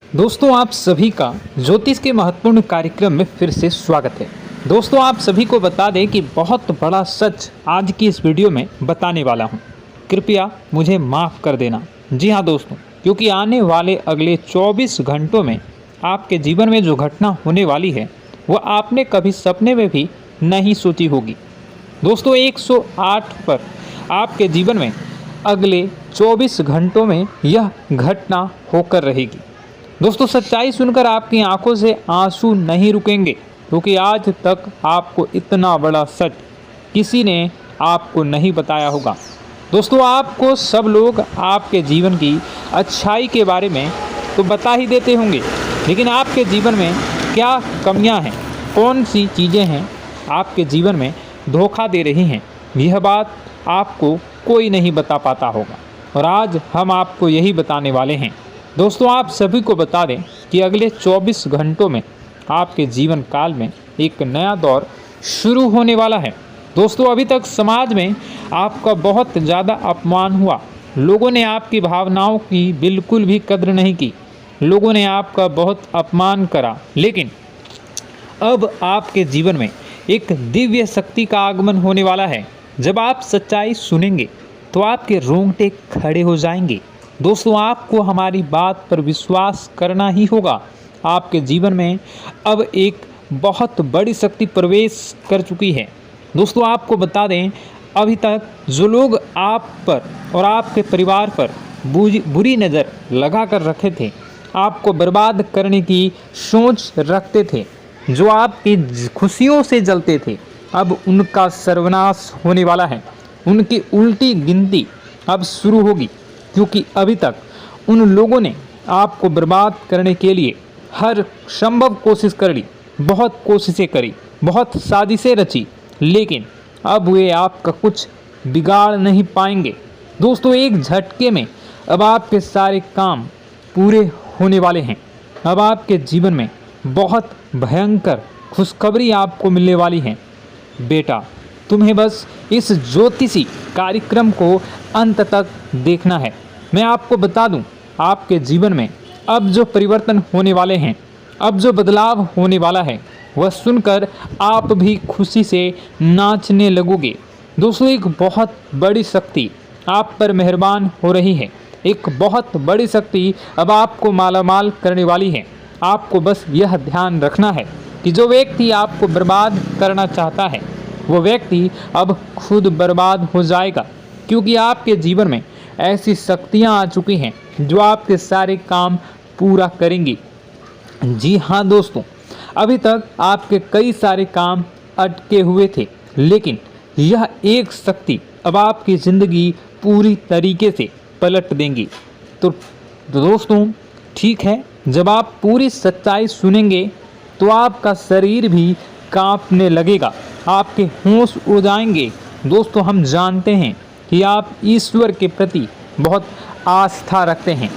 दोस्तों आप सभी का ज्योतिष के महत्वपूर्ण कार्यक्रम में फिर से स्वागत है। दोस्तों आप सभी को बता दें कि बहुत बड़ा सच आज की इस वीडियो में बताने वाला हूं। कृपया मुझे माफ़ कर देना। जी हां दोस्तों, क्योंकि आने वाले अगले 24 घंटों में आपके जीवन में जो घटना होने वाली है वह आपने कभी सपने में भी नहीं सोची होगी। दोस्तों 108 पर आपके जीवन में अगले 24 घंटों में यह घटना होकर रहेगी। दोस्तों सच्चाई सुनकर आपकी आंखों से आंसू नहीं रुकेंगे, क्योंकि आज तक आपको इतना बड़ा सच किसी ने आपको नहीं बताया होगा। दोस्तों आपको सब लोग आपके जीवन की अच्छाई के बारे में तो बता ही देते होंगे, लेकिन आपके जीवन में क्या कमियां हैं, कौन सी चीज़ें हैं आपके जीवन में धोखा दे रही हैं, यह बात आपको कोई नहीं बता पाता होगा। और आज हम आपको यही बताने वाले हैं। दोस्तों आप सभी को बता दें कि अगले 24 घंटों में आपके जीवन काल में एक नया दौर शुरू होने वाला है। दोस्तों अभी तक समाज में आपका बहुत ज़्यादा अपमान हुआ, लोगों ने आपकी भावनाओं की बिल्कुल भी कद्र नहीं की, लोगों ने आपका बहुत अपमान करा, लेकिन अब आपके जीवन में एक दिव्य शक्ति का आगमन होने वाला है। जब आप सच्चाई सुनेंगे तो आपके रोंगटे खड़े हो जाएंगे। दोस्तों आपको हमारी बात पर विश्वास करना ही होगा। आपके जीवन में अब एक बहुत बड़ी शक्ति प्रवेश कर चुकी है। दोस्तों आपको बता दें, अभी तक जो लोग आप पर और आपके परिवार पर बुरी नज़र लगा कर रखे थे, आपको बर्बाद करने की सोच रखते थे, जो आपकी खुशियों से जलते थे, अब उनका सर्वनाश होने वाला है। उनकी उल्टी गिनती अब शुरू होगी, क्योंकि अभी तक उन लोगों ने आपको बर्बाद करने के लिए हर संभव कोशिश कर ली, बहुत कोशिशें करी, बहुत साजिशें रची, लेकिन अब वे आपका कुछ बिगाड़ नहीं पाएंगे। दोस्तों एक झटके में अब आपके सारे काम पूरे होने वाले हैं। अब आपके जीवन में बहुत भयंकर खुशखबरी आपको मिलने वाली है। बेटा तुम्हें बस इस ज्योतिषी कार्यक्रम को अंत तक देखना है। मैं आपको बता दूं, आपके जीवन में अब जो परिवर्तन होने वाले हैं, अब जो बदलाव होने वाला है, वह सुनकर आप भी खुशी से नाचने लगोगे। दोस्तों एक बहुत बड़ी शक्ति आप पर मेहरबान हो रही है। एक बहुत बड़ी शक्ति अब आपको मालामाल करने वाली है। आपको बस यह ध्यान रखना है कि जो व्यक्ति आपको बर्बाद करना चाहता है, वो व्यक्ति अब खुद बर्बाद हो जाएगा, क्योंकि आपके जीवन में ऐसी शक्तियां आ चुकी हैं जो आपके सारे काम पूरा करेंगी। जी हाँ दोस्तों, अभी तक आपके कई सारे काम अटके हुए थे, लेकिन यह एक शक्ति अब आपकी ज़िंदगी पूरी तरीके से पलट देंगी। तो दोस्तों ठीक है, जब आप पूरी सच्चाई सुनेंगे तो आपका शरीर भी कांपने लगेगा, आपके होश उड़ जाएंगे। दोस्तों हम जानते हैं कि आप ईश्वर के प्रति बहुत आस्था रखते हैं,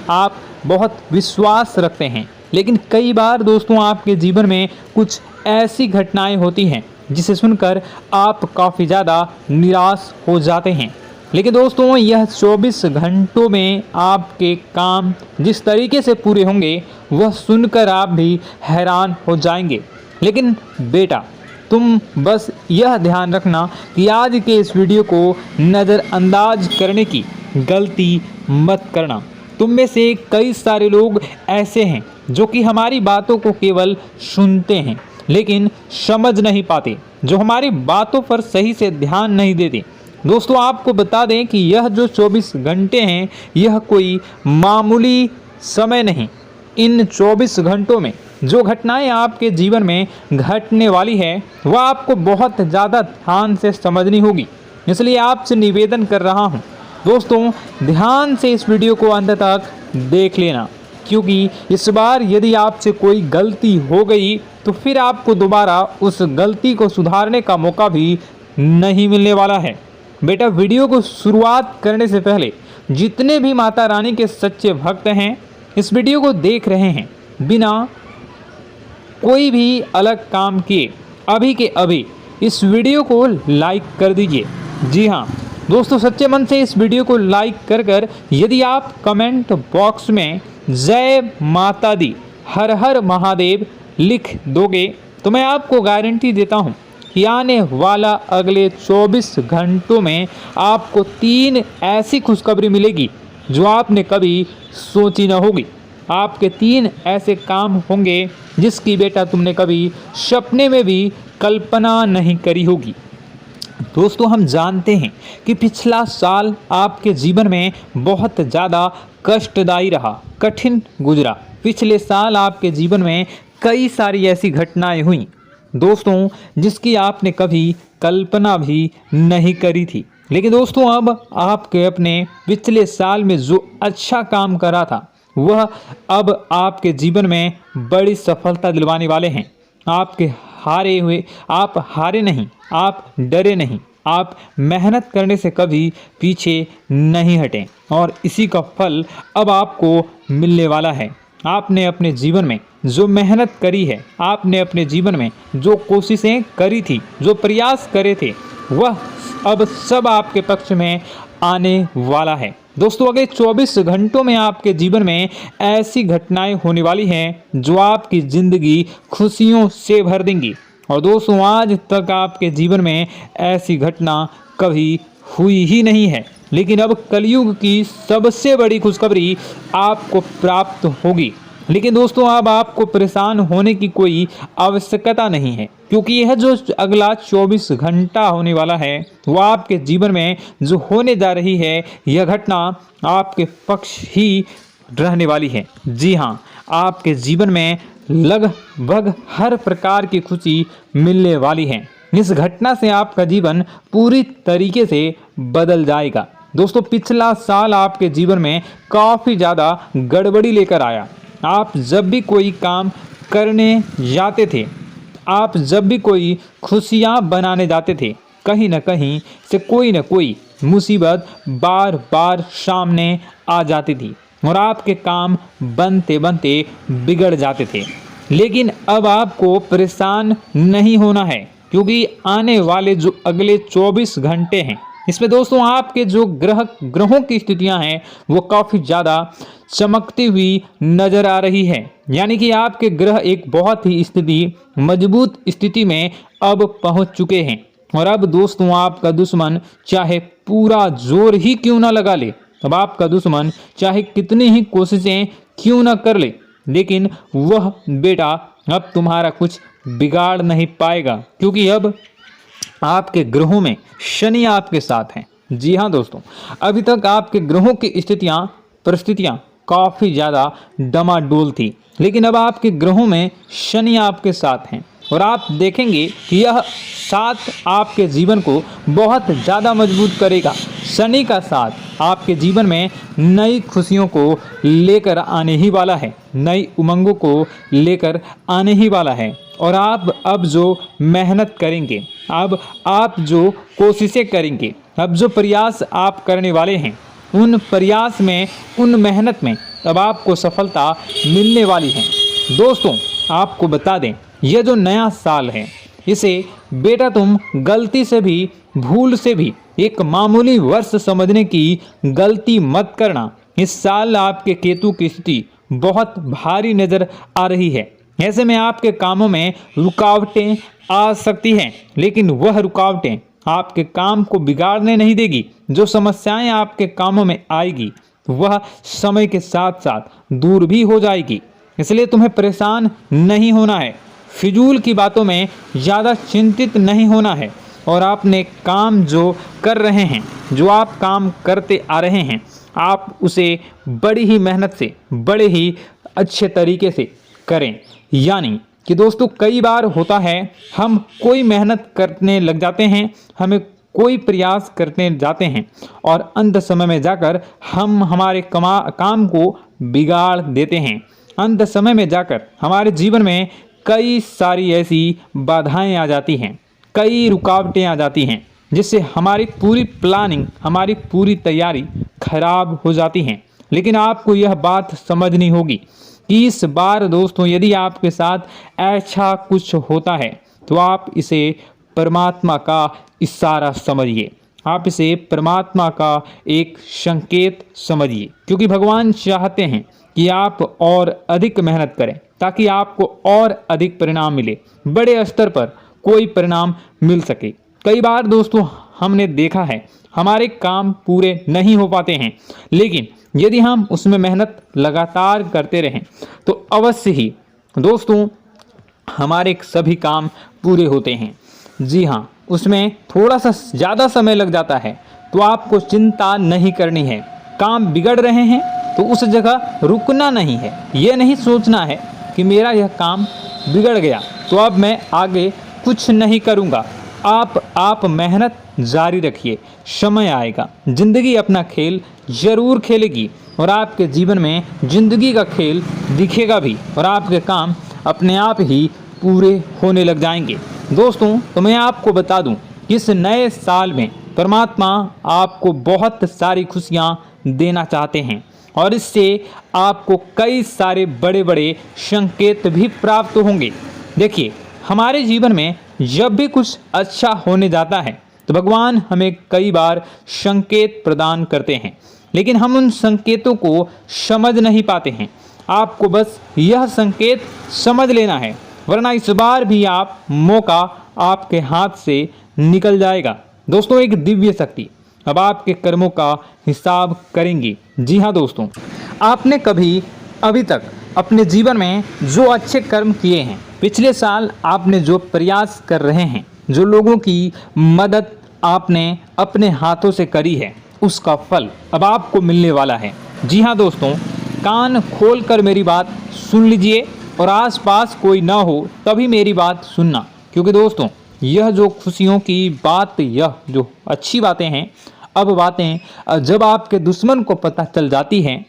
आप बहुत विश्वास रखते हैं, लेकिन कई बार दोस्तों आपके जीवन में कुछ ऐसी घटनाएं होती हैं जिसे सुनकर आप काफ़ी ज़्यादा निराश हो जाते हैं। लेकिन दोस्तों यह 24 घंटों में आपके काम जिस तरीके से पूरे होंगे वह सुनकर आप भी हैरान हो जाएंगे। लेकिन बेटा तुम बस यह ध्यान रखना कि आज के इस वीडियो को नज़रअंदाज करने की गलती मत करना। तुम में से कई सारे लोग ऐसे हैं जो कि हमारी बातों को केवल सुनते हैं लेकिन समझ नहीं पाते, जो हमारी बातों पर सही से ध्यान नहीं देते। दोस्तों आपको बता दें कि यह जो 24 घंटे हैं यह कोई मामूली समय नहीं। इन 24 घंटों में जो घटनाएं आपके जीवन में घटने वाली है वह आपको बहुत ज़्यादा ध्यान से समझनी होगी। इसलिए आपसे निवेदन कर रहा हूं दोस्तों, ध्यान से इस वीडियो को अंत तक देख लेना, क्योंकि इस बार यदि आपसे कोई गलती हो गई तो फिर आपको दोबारा उस गलती को सुधारने का मौका भी नहीं मिलने वाला है। बेटा वीडियो को शुरुआत करने से पहले जितने भी माता रानी के सच्चे भक्त हैं इस वीडियो को देख रहे हैं, बिना कोई भी अलग काम किए अभी के अभी इस वीडियो को लाइक कर दीजिए। जी हाँ दोस्तों, सच्चे मन से इस वीडियो को लाइक कर यदि आप कमेंट बॉक्स में जय माता दी, हर हर महादेव लिख दोगे तो मैं आपको गारंटी देता हूँ कि आने वाला अगले 24 घंटों में आपको 3 ऐसी खुशखबरी मिलेगी जो आपने कभी सोची न होगी। आपके 3 ऐसे काम होंगे जिसकी बेटा तुमने कभी सपने में भी कल्पना नहीं करी होगी। दोस्तों, हम जानते हैं कि पिछला साल आपके जीवन में बहुत ज़्यादा कष्टदायी रहा, कठिन गुजरा। पिछले साल आपके जीवन में कई सारी ऐसी घटनाएं हुई दोस्तों जिसकी आपने कभी कल्पना भी नहीं करी थी। लेकिन दोस्तों, अब आपके अपने पिछले साल में जो अच्छा काम करा था वह अब आपके जीवन में बड़ी सफलता दिलवाने वाले हैं। आप हारे नहीं, आप डरे नहीं, आप मेहनत करने से कभी पीछे नहीं हटें और इसी का फल अब आपको मिलने वाला है। आपने अपने जीवन में जो मेहनत करी है, आपने अपने जीवन में जो कोशिशें करी थी, जो प्रयास करे थे, वह अब सब आपके पक्ष में आने वाला है। दोस्तों, अगले 24 घंटों में आपके जीवन में ऐसी घटनाएं होने वाली हैं जो आपकी ज़िंदगी खुशियों से भर देंगी। और दोस्तों, आज तक आपके जीवन में ऐसी घटना कभी हुई ही नहीं है, लेकिन अब कलयुग की सबसे बड़ी खुशखबरी आपको प्राप्त होगी। लेकिन दोस्तों, अब आपको परेशान होने की कोई आवश्यकता नहीं है, क्योंकि यह जो अगला 24 घंटा होने वाला है वह आपके जीवन में जो होने जा रही है यह घटना आपके पक्ष ही रहने वाली है। जी हाँ, आपके जीवन में लगभग हर प्रकार की खुशी मिलने वाली है। इस घटना से आपका जीवन पूरी तरीके से बदल जाएगा। दोस्तों, पिछला साल आपके जीवन में काफ़ी ज़्यादा गड़बड़ी लेकर आया। आप जब भी कोई काम करने जाते थे, आप जब भी कोई खुशियाँ बनाने जाते थे, कहीं न कहीं से कोई न कोई मुसीबत बार बार सामने आ जाती थी और आपके काम बनते बनते बिगड़ जाते थे। लेकिन अब आपको परेशान नहीं होना है, क्योंकि आने वाले जो अगले 24 घंटे हैं इसमें दोस्तों आपके जो ग्रहों की स्थितियां हैं वो काफ़ी ज़्यादा चमकती हुई नज़र आ रही है। यानी कि आपके ग्रह एक बहुत ही मजबूत स्थिति में अब पहुंच चुके हैं। और अब दोस्तों, आपका दुश्मन चाहे पूरा जोर ही क्यों ना लगा ले, अब आपका दुश्मन चाहे कितनी ही कोशिशें क्यों ना कर ले, लेकिन वह बेटा अब तुम्हारा कुछ बिगाड़ नहीं पाएगा, क्योंकि अब आपके ग्रहों में शनि आपके साथ हैं। जी हाँ दोस्तों, अभी तक आपके ग्रहों की परिस्थितियाँ काफ़ी ज़्यादा डमाडोल थी, लेकिन अब आपके ग्रहों में शनि आपके साथ हैं और आप देखेंगे कि यह साथ आपके जीवन को बहुत ज़्यादा मजबूत करेगा। शनि का साथ आपके जीवन में नई खुशियों को लेकर आने ही वाला है, नई उमंगों को लेकर आने ही वाला है। और आप अब जो मेहनत करेंगे, अब आप जो कोशिशें करेंगे, अब जो प्रयास आप करने वाले हैं, उन प्रयास में, उन मेहनत में अब आपको सफलता मिलने वाली है। दोस्तों, आपको बता दें, यह जो नया साल है इसे बेटा तुम गलती से भी, भूल से भी एक मामूली वर्ष समझने की गलती मत करना। इस साल आपके केतु की स्थिति बहुत भारी नज़र आ रही है। ऐसे में आपके कामों में रुकावटें आ सकती हैं, लेकिन वह रुकावटें आपके काम को बिगाड़ने नहीं देगी। जो समस्याएं आपके कामों में आएगी वह समय के साथ साथ दूर भी हो जाएगी। इसलिए तुम्हें परेशान नहीं होना है, फिजूल की बातों में ज़्यादा चिंतित नहीं होना है। और आपने काम जो कर रहे हैं, जो आप काम करते आ रहे हैं, आप उसे बड़ी ही मेहनत से, बड़े ही अच्छे तरीके से करें। यानी कि दोस्तों, कई बार होता है हम कोई मेहनत करने लग जाते हैं, हमें कोई प्रयास करने जाते हैं और अंत समय में जाकर हम हमारे काम को बिगाड़ देते हैं। अंत समय में जाकर हमारे जीवन में कई सारी ऐसी बाधाएं आ जाती हैं, कई रुकावटें आ जाती हैं, जिससे हमारी पूरी प्लानिंग, हमारी पूरी तैयारी खराब हो जाती हैं। लेकिन आपको यह बात समझनी होगी कि इस बार दोस्तों, यदि आपके साथ ऐसा कुछ होता है तो आप इसे परमात्मा का इशारा समझिए। आप इसे परमात्मा का एक संकेत समझिए, क्योंकि भगवान चाहते हैं कि आप और अधिक मेहनत करें ताकि आपको और अधिक परिणाम मिले, बड़े स्तर पर कोई परिणाम मिल सके। कई बार दोस्तों हमने देखा है हमारे काम पूरे नहीं हो पाते हैं, लेकिन यदि हम उसमें मेहनत लगातार करते रहें तो अवश्य ही दोस्तों हमारे सभी काम पूरे होते हैं। जी हाँ, उसमें थोड़ा सा ज़्यादा समय लग जाता है तो आपको चिंता नहीं करनी है। काम बिगड़ रहे हैं तो उस जगह रुकना नहीं है, ये नहीं सोचना है कि मेरा यह काम बिगड़ गया तो अब मैं आगे कुछ नहीं करूँगा। आप मेहनत जारी रखिए, समय आएगा, ज़िंदगी अपना खेल ज़रूर खेलेगी और आपके जीवन में ज़िंदगी का खेल दिखेगा भी और आपके काम अपने आप ही पूरे होने लग जाएंगे। दोस्तों तो मैं आपको बता दूं कि इस नए साल में परमात्मा आपको बहुत सारी खुशियां देना चाहते हैं और इससे आपको कई सारे बड़े बड़े संकेत भी प्राप्त होंगे। देखिए, हमारे जीवन में जब भी कुछ अच्छा होने जाता है तो भगवान हमें कई बार संकेत प्रदान करते हैं, लेकिन हम उन संकेतों को समझ नहीं पाते हैं। आपको बस यह संकेत समझ लेना है, वरना इस बार भी आप मौका आपके हाथ से निकल जाएगा। दोस्तों, एक दिव्य शक्ति अब आपके कर्मों का हिसाब करेंगी। जी हाँ दोस्तों, आपने कभी अभी तक अपने जीवन में जो अच्छे कर्म किए हैं, पिछले साल आपने जो प्रयास कर रहे हैं, जो लोगों की मदद आपने अपने हाथों से करी है, उसका फल अब आपको मिलने वाला है। जी हाँ दोस्तों, कान खोलकर मेरी बात सुन लीजिए और आसपास कोई ना हो तभी मेरी बात सुनना, क्योंकि दोस्तों यह जो खुशियों की बात, यह जो अच्छी बातें हैं, अब बातें जब आपके दुश्मन को पता चल जाती हैं,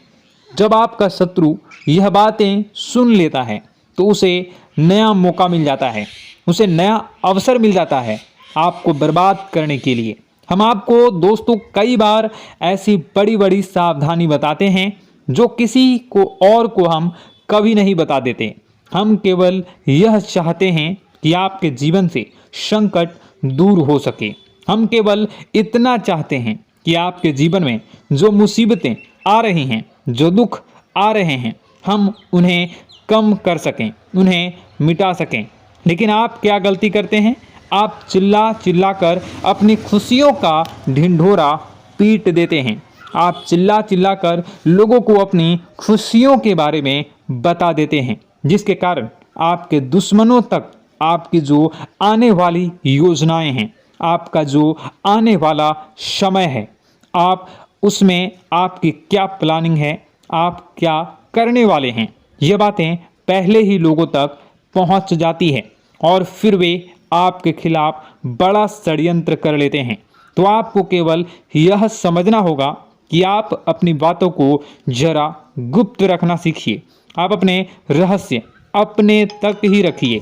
जब आपका शत्रु यह बातें सुन लेता है तो उसे नया मौका मिल जाता है, उसे नया अवसर मिल जाता है आपको बर्बाद करने के लिए। हम आपको दोस्तों कई बार ऐसी बड़ी बड़ी सावधानी बताते हैं जो किसी को और को हम कभी नहीं बता देते। हम केवल यह चाहते हैं कि आपके जीवन से संकट दूर हो सके। हम केवल इतना चाहते हैं कि आपके जीवन में जो मुसीबतें आ रही हैं, जो दुख आ रहे हैं, हम उन्हें कम कर सकें, उन्हें मिटा सकें। लेकिन आप क्या गलती करते हैं? आप चिल्ला चिल्ला कर अपनी खुशियों का ढिंढोरा पीट देते हैं। आप चिल्ला चिल्ला कर लोगों को अपनी खुशियों के बारे में बता देते हैं, जिसके कारण आपके दुश्मनों तक आपकी जो आने वाली योजनाएं हैं, आपका जो आने वाला समय है, आप उसमें आपकी क्या प्लानिंग है, आप क्या करने वाले हैं, ये बातें पहले ही लोगों तक पहुंच जाती है और फिर वे आपके खिलाफ बड़ा षड्यंत्र कर लेते हैं। तो आपको केवल यह समझना होगा कि आप अपनी बातों को जरा गुप्त रखना सीखिए। आप अपने रहस्य अपने तक ही रखिए।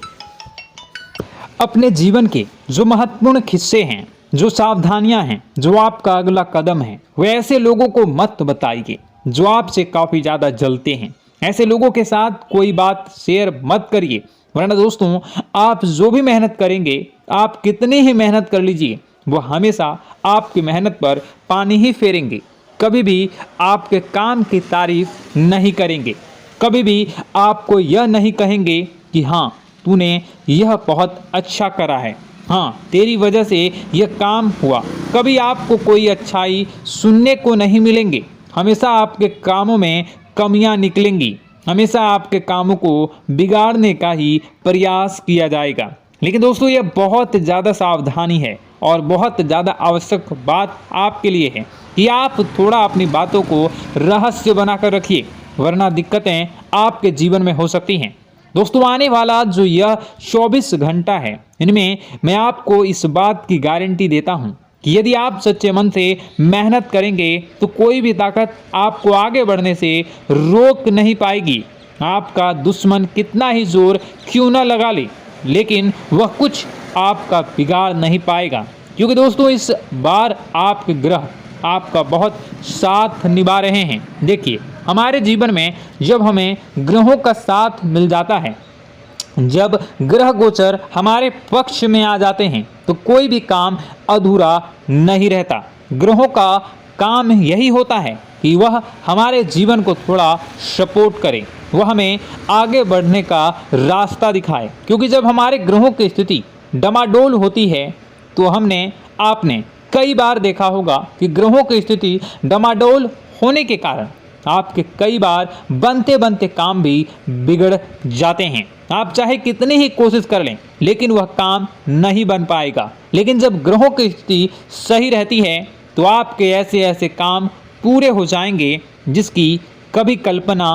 अपने जीवन के जो महत्वपूर्ण हिस्से हैं, जो सावधानियां हैं, जो आपका अगला कदम है, वे ऐसे लोगों को मत बताइए जो आपसे काफ़ी ज़्यादा जलते हैं। ऐसे लोगों के साथ कोई बात शेयर मत करिए, वरना दोस्तों आप जो भी मेहनत करेंगे, आप कितनी ही मेहनत कर लीजिए, वो हमेशा आपकी मेहनत पर पानी ही फेरेंगे। कभी भी आपके काम की तारीफ नहीं करेंगे, कभी भी आपको यह नहीं कहेंगे कि हाँ तूने यह बहुत अच्छा करा है, हाँ तेरी वजह से यह काम हुआ। कभी आपको कोई अच्छाई सुनने को नहीं मिलेंगे। हमेशा आपके कामों में कमियां निकलेंगी, हमेशा आपके कामों को बिगाड़ने का ही प्रयास किया जाएगा। लेकिन दोस्तों यह बहुत ज़्यादा सावधानी है और बहुत ज़्यादा आवश्यक बात आपके लिए है कि आप थोड़ा अपनी बातों को रहस्य बनाकर रखिए, वरना दिक्कतें आपके जीवन में हो सकती हैं। दोस्तों आने वाला जो यह 24 घंटा है, इनमें मैं आपको इस बात की गारंटी देता हूँ कि यदि आप सच्चे मन से मेहनत करेंगे तो कोई भी ताकत आपको आगे बढ़ने से रोक नहीं पाएगी। आपका दुश्मन कितना ही जोर क्यों न लगा ले, लेकिन वह कुछ आपका बिगाड़ नहीं पाएगा, क्योंकि दोस्तों इस बार आपके ग्रह आपका बहुत साथ निभा रहे हैं। देखिए, हमारे जीवन में जब हमें ग्रहों का साथ मिल जाता है जब ग्रह गोचर हमारे पक्ष में आ जाते हैं तो कोई भी काम अधूरा नहीं रहता। ग्रहों का काम यही होता है कि वह हमारे जीवन को थोड़ा सपोर्ट करे, वह हमें आगे बढ़ने का रास्ता दिखाए। क्योंकि जब हमारे ग्रहों की स्थिति डमाडोल होती है तो आपने कई बार देखा होगा कि ग्रहों की स्थिति डमाडोल होने के कारण आपके कई बार बनते बनते काम भी बिगड़ जाते हैं। आप चाहे कितनी ही कोशिश कर लें लेकिन वह काम नहीं बन पाएगा। लेकिन जब ग्रहों की स्थिति सही रहती है तो आपके ऐसे ऐसे काम पूरे हो जाएंगे जिसकी कभी कल्पना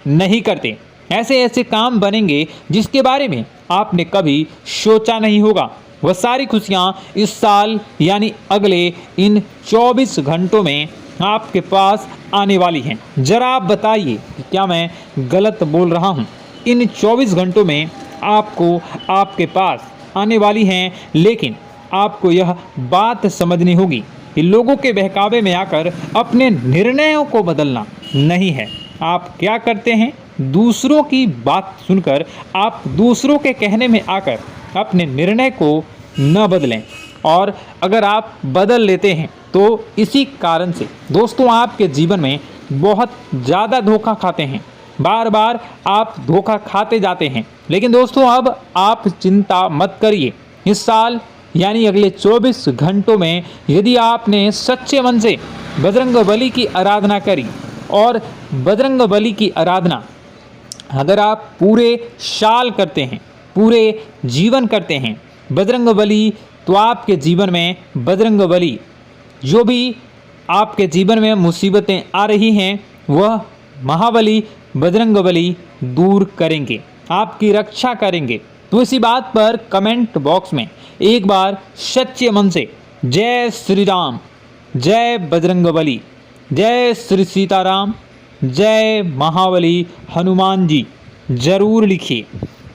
नहीं करते। ऐसे ऐसे काम बनेंगे जिसके बारे में आपने कभी सोचा नहीं होगा। वह सारी खुशियाँ इस साल यानी अगले इन 24 घंटों में आपके पास आने वाली हैं। जरा आप बताइए कि क्या मैं गलत बोल रहा हूँ? इन 24 घंटों में आपको आपके पास आने वाली हैं, लेकिन आपको यह बात समझनी होगी कि लोगों के बहकावे में आकर अपने निर्णयों को बदलना नहीं है। आप क्या करते हैं? दूसरों की बात सुनकर आप दूसरों के कहने में आकर अपने निर्णय को न बदलें, और अगर आप बदल लेते हैं तो इसी कारण से दोस्तों आपके जीवन में बहुत ज़्यादा धोखा खाते हैं। बार बार आप धोखा खाते जाते हैं। लेकिन दोस्तों अब आप चिंता मत करिए। इस साल यानी अगले 24 घंटों में यदि आपने सच्चे मन से बजरंगबली की आराधना करी, और बजरंगबली की आराधना अगर आप पूरे साल करते हैं, पूरे जीवन करते हैं बजरंगबली, तो आपके जीवन में बजरंगबली जो भी आपके जीवन में मुसीबतें आ रही हैं वह महाबली बजरंगबली दूर करेंगे, आपकी रक्षा करेंगे। तो इसी बात पर कमेंट बॉक्स में एक बार सच्चे मन से जय श्री राम, जय बजरंगबली, जय श्री सीताराम, जय महाबली हनुमान जी जरूर लिखिए।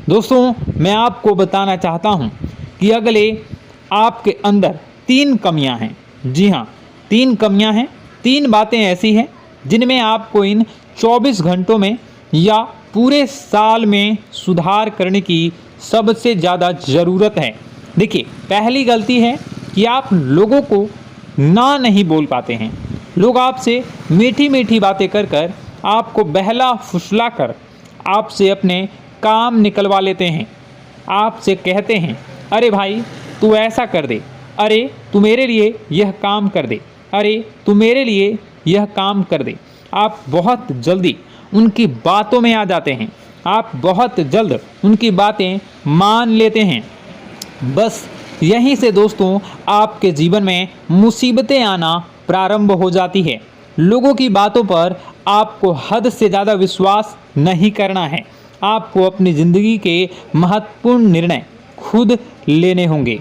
दोस्तों मैं आपको बताना चाहता हूँ कि अगले आपके अंदर 3 कमियां हैं। जी हाँ, 3 कमियां हैं। 3 बातें ऐसी हैं जिनमें आपको इन 24 घंटों में या पूरे साल में सुधार करने की सबसे ज़्यादा ज़रूरत है। देखिए, पहली गलती है कि आप लोगों को ना नहीं बोल पाते हैं। लोग आपसे मीठी मीठी बातें कर कर आपको बहला फुसला कर आपसे अपने काम निकलवा लेते हैं। आपसे कहते हैं, अरे भाई तू ऐसा कर दे, अरे तू मेरे लिए यह काम कर दे, अरे तू मेरे लिए यह काम कर दे। आप बहुत जल्दी उनकी बातों में आ जाते हैं, आप बहुत जल्द उनकी बातें मान लेते हैं। बस यहीं से दोस्तों आपके जीवन में मुसीबतें आना प्रारंभ हो जाती है। लोगों की बातों पर आपको हद से ज़्यादा विश्वास नहीं करना है। आपको अपनी ज़िंदगी के महत्वपूर्ण निर्णय खुद लेने होंगे।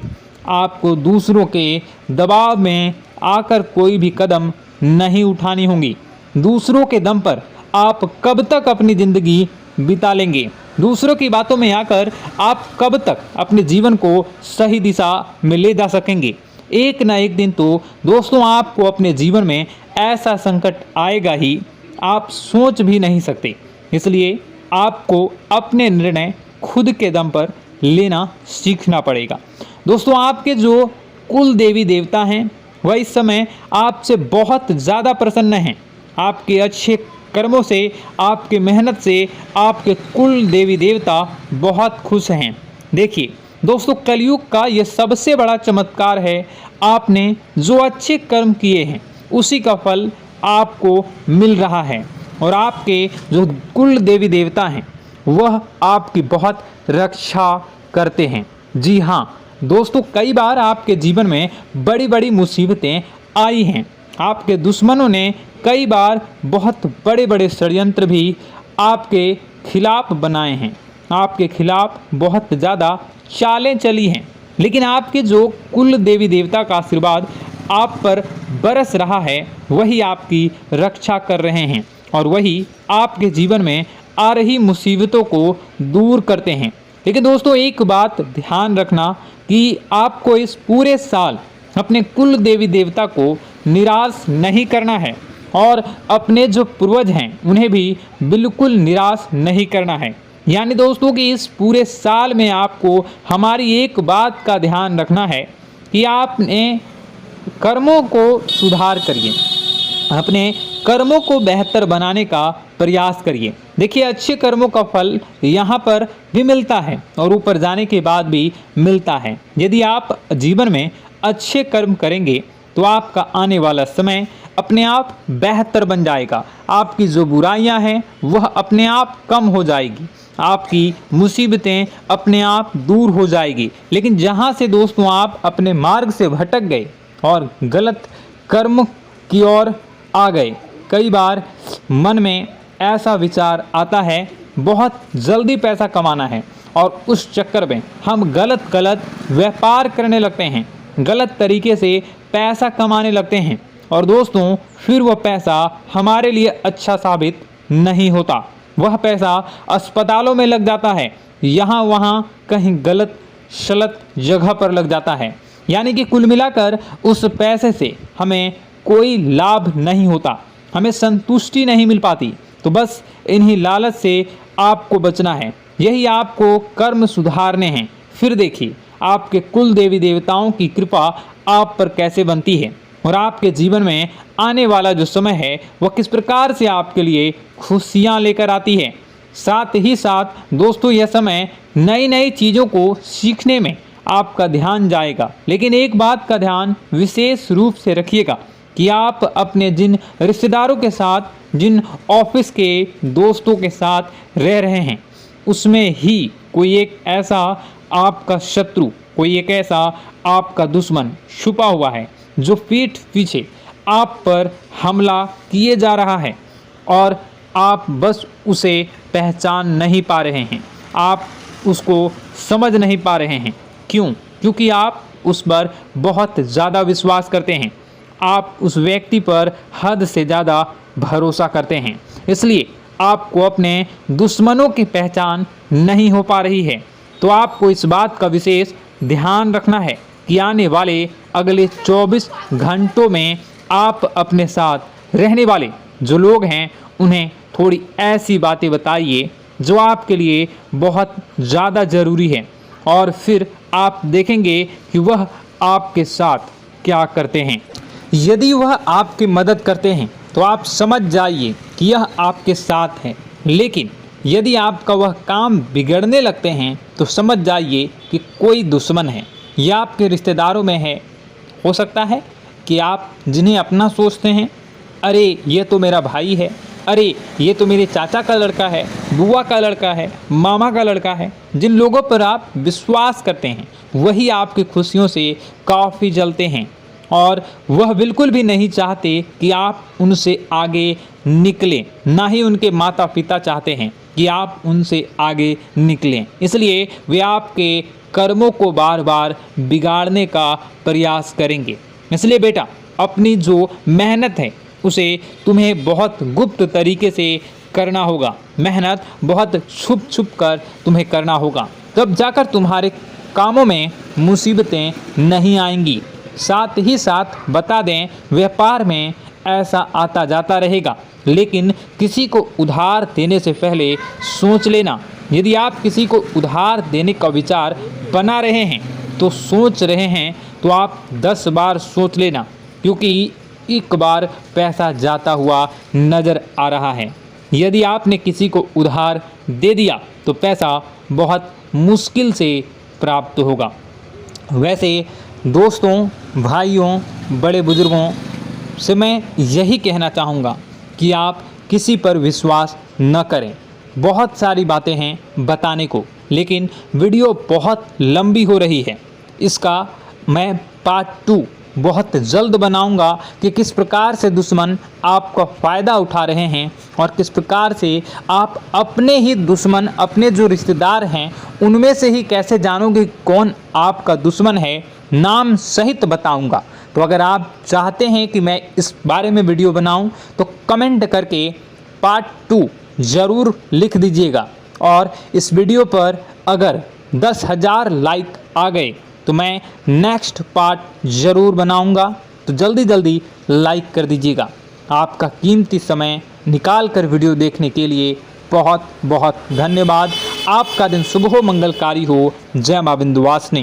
आपको दूसरों के दबाव में आकर कोई भी कदम नहीं उठानी होगी। दूसरों के दम पर आप कब तक अपनी ज़िंदगी बिता लेंगे? दूसरों की बातों में आकर आप कब तक अपने जीवन को सही दिशा में ले जा सकेंगे? एक ना एक दिन तो दोस्तों आपको अपने जीवन में ऐसा संकट आएगा ही, आप सोच भी नहीं सकते। इसलिए आपको अपने निर्णय खुद के दम पर लेना सीखना पड़ेगा। दोस्तों आपके जो कुल देवी देवता हैं वह इस समय आपसे बहुत ज़्यादा प्रसन्न हैं। आपके अच्छे कर्मों से, आपके मेहनत से आपके कुल देवी देवता बहुत खुश हैं। देखिए दोस्तों, कलयुग का ये सबसे बड़ा चमत्कार है। आपने जो अच्छे कर्म किए हैं उसी का फल आपको मिल रहा है, और आपके जो कुल देवी देवता हैं वह आपकी बहुत रक्षा करते हैं। जी हाँ दोस्तों, कई बार आपके जीवन में बड़ी बड़ी मुसीबतें आई हैं। आपके दुश्मनों ने कई बार बहुत बड़े बड़े षड्यंत्र भी आपके खिलाफ बनाए हैं, आपके खिलाफ बहुत ज़्यादा चालें चली हैं। लेकिन आपके जो कुल देवी देवता का आशीर्वाद आप पर बरस रहा है वही आपकी रक्षा कर रहे हैं, और वही आपके जीवन में आ रही मुसीबतों को दूर करते हैं। लेकिन दोस्तों एक बात ध्यान रखना कि आपको इस पूरे साल अपने कुल देवी देवता को निराश नहीं करना है, और अपने जो पूर्वज हैं उन्हें भी बिल्कुल निराश नहीं करना है। यानी दोस्तों कि इस पूरे साल में आपको हमारी एक बात का ध्यान रखना है कि आपने कर्मों को सुधार करिए, अपने कर्मों को बेहतर बनाने का प्रयास करिए। देखिए, अच्छे कर्मों का फल यहाँ पर भी मिलता है और ऊपर जाने के बाद भी मिलता है। यदि आप जीवन में अच्छे कर्म करेंगे तो आपका आने वाला समय अपने आप बेहतर बन जाएगा। आपकी जो बुराइयां हैं वह अपने आप कम हो जाएगी, आपकी मुसीबतें अपने आप दूर हो जाएगी। लेकिन जहां से दोस्तों आप अपने मार्ग से भटक गए और गलत कर्म की ओर आ गए, कई बार मन में ऐसा विचार आता है बहुत जल्दी पैसा कमाना है और उस चक्कर में हम गलत व्यापार करने लगते हैं, गलत तरीके से पैसा कमाने लगते हैं और दोस्तों फिर वह पैसा हमारे लिए अच्छा साबित नहीं होता। वह पैसा अस्पतालों में लग जाता है, यहाँ वहाँ कहीं गलत शलत जगह पर लग जाता है। यानी कि कुल मिलाकर उस पैसे से हमें कोई लाभ नहीं होता, हमें संतुष्टि नहीं मिल पाती। तो बस इन्हीं लालच से आपको बचना है, यही आपको कर्म सुधारने हैं। फिर देखिए आपके कुल देवी देवताओं की कृपा आप पर कैसे बनती है और आपके जीवन में आने वाला जो समय है वह किस प्रकार से आपके लिए खुशियाँ लेकर आती है। साथ ही साथ दोस्तों यह समय नई नई चीज़ों को सीखने में आपका ध्यान जाएगा। लेकिन एक बात का ध्यान विशेष रूप से रखिएगा कि आप अपने जिन रिश्तेदारों के साथ, जिन ऑफिस के दोस्तों के साथ रह रहे हैं, उसमें ही कोई एक ऐसा आपका शत्रु, कोई एक ऐसा आपका दुश्मन छुपा हुआ है जो पीठ पीछे आप पर हमला किए जा रहा है और आप बस उसे पहचान नहीं पा रहे हैं, आप उसको समझ नहीं पा रहे हैं। क्यों? क्योंकि आप उस पर बहुत ज़्यादा विश्वास करते हैं, आप उस व्यक्ति पर हद से ज़्यादा भरोसा करते हैं, इसलिए आपको अपने दुश्मनों की पहचान नहीं हो पा रही है। तो आपको इस बात का विशेष ध्यान रखना है कि आने वाले अगले 24 घंटों में आप अपने साथ रहने वाले जो लोग हैं उन्हें थोड़ी ऐसी बातें बताइए जो आपके लिए बहुत ज़्यादा ज़रूरी है और फिर आप देखेंगे कि वह आपके साथ क्या करते हैं। यदि वह आपकी मदद करते हैं तो आप समझ जाइए कि यह आपके साथ है, लेकिन यदि आपका वह काम बिगड़ने लगते हैं तो समझ जाइए कि कोई दुश्मन है या आपके रिश्तेदारों में है। हो सकता है कि आप जिन्हें अपना सोचते हैं, अरे ये तो मेरा भाई है, अरे ये तो मेरे चाचा का लड़का है, बुआ का लड़का है, मामा का लड़का है, जिन लोगों पर आप विश्वास करते हैं वही आपकी खुशियों से काफ़ी जलते हैं और वह बिल्कुल भी नहीं चाहते कि आप उनसे आगे निकलें, ना ही उनके माता पिता चाहते हैं कि आप उनसे आगे निकलें। इसलिए वे आपके कर्मों को बार बार बिगाड़ने का प्रयास करेंगे। इसलिए बेटा, अपनी जो मेहनत है उसे तुम्हें बहुत गुप्त तरीके से करना होगा, मेहनत बहुत छुप छुप कर तुम्हें करना होगा, तब जाकर तुम्हारे कामों में मुसीबतें नहीं आएंगी। साथ ही साथ बता दें, व्यापार में ऐसा आता जाता रहेगा, लेकिन किसी को उधार देने से पहले सोच लेना। यदि आप किसी को उधार देने का विचार बना रहे हैं तो सोच रहे हैं तो आप 10 बार सोच लेना, क्योंकि एक बार पैसा जाता हुआ नज़र आ रहा है। यदि आपने किसी को उधार दे दिया तो पैसा बहुत मुश्किल से प्राप्त होगा। वैसे दोस्तों, भाइयों, बड़े बुजुर्गों से मैं यही कहना चाहूँगा कि आप किसी पर विश्वास न करें। बहुत सारी बातें हैं बताने को, लेकिन वीडियो बहुत लंबी हो रही है। इसका मैं पार्ट 2 बहुत जल्द बनाऊंगा कि किस प्रकार से दुश्मन आपका फ़ायदा उठा रहे हैं और किस प्रकार से आप अपने ही दुश्मन, अपने जो रिश्तेदार हैं उनमें से ही कैसे जानोगे कौन आपका दुश्मन है, नाम सहित बताऊंगा। तो अगर आप चाहते हैं कि मैं इस बारे में वीडियो बनाऊं तो कमेंट करके पार्ट 2 ज़रूर लिख दीजिएगा। और इस वीडियो पर अगर 10,000 लाइक आ गए तो मैं नेक्स्ट पार्ट ज़रूर बनाऊंगा। तो जल्दी जल्दी लाइक कर दीजिएगा। आपका कीमती समय निकाल कर वीडियो देखने के लिए बहुत बहुत धन्यवाद। आपका दिन शुभ हो, मंगलकारी हो। जय मां विंध्यवासिनी।